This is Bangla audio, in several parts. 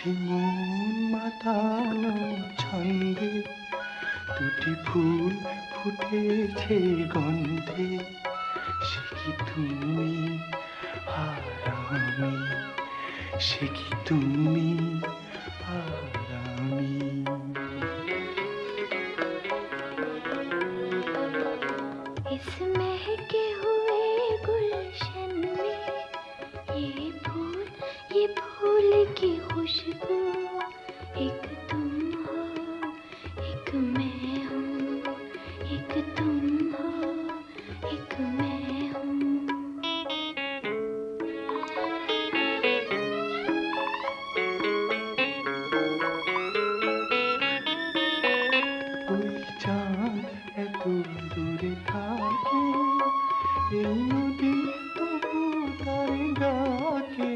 দুটি মন মাতানো ছন্দে, দুটি ফুল ফুটেছে গন্ধে, সে কি তুমি আর আমি, সে কি তুমি আর আমি। इस महके हुए गुलशन में ये फूल की खुशबू, एक तुम हो एक मैं हूँ, एक तुम हो एक मैं हूँ। ওই চাঁদ এত দূরে থাকে, এই নদী তবু তার ডাকে।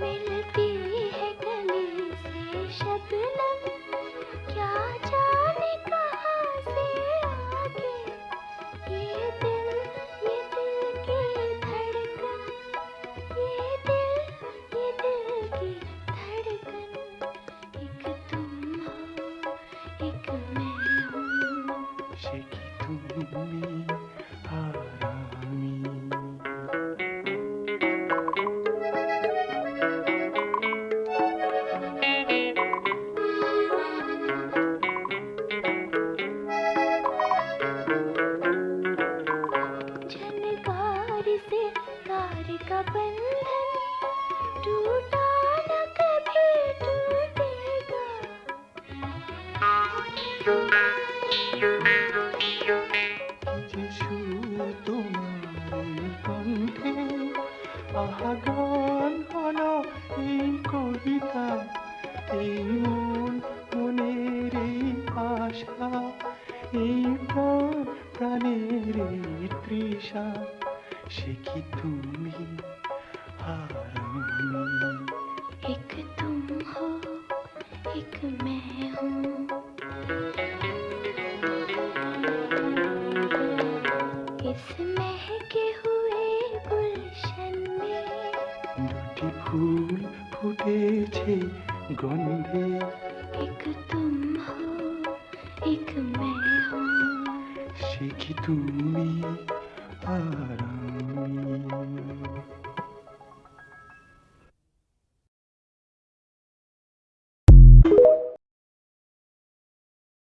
मिलती है गली से शबनम, क्या जाने कहाँ से आके, ये दिल की धड़कन, ये दिल की धड़कन, एक तुम हो एक मैं हूँ। সে কি তুমি আর আমি। झनकार से तार का बंधन, टूटा न कभी टूटेगा। যে সুর তোমার এই কণ্ঠে, আহা গান হলো এই কবিতা, এই মন মনের এই আশা, এই প্রাণ প্রাণের এই তৃষা, সে কি তুমি আর আমি। एक तुम हो एक मैं हूँ। इस महके हुए गुलशन में দুটি ফুল ফুটেছে গন্ধে, एक तुम हो एक मैं हूँ। সে কি তুমি আর আমি।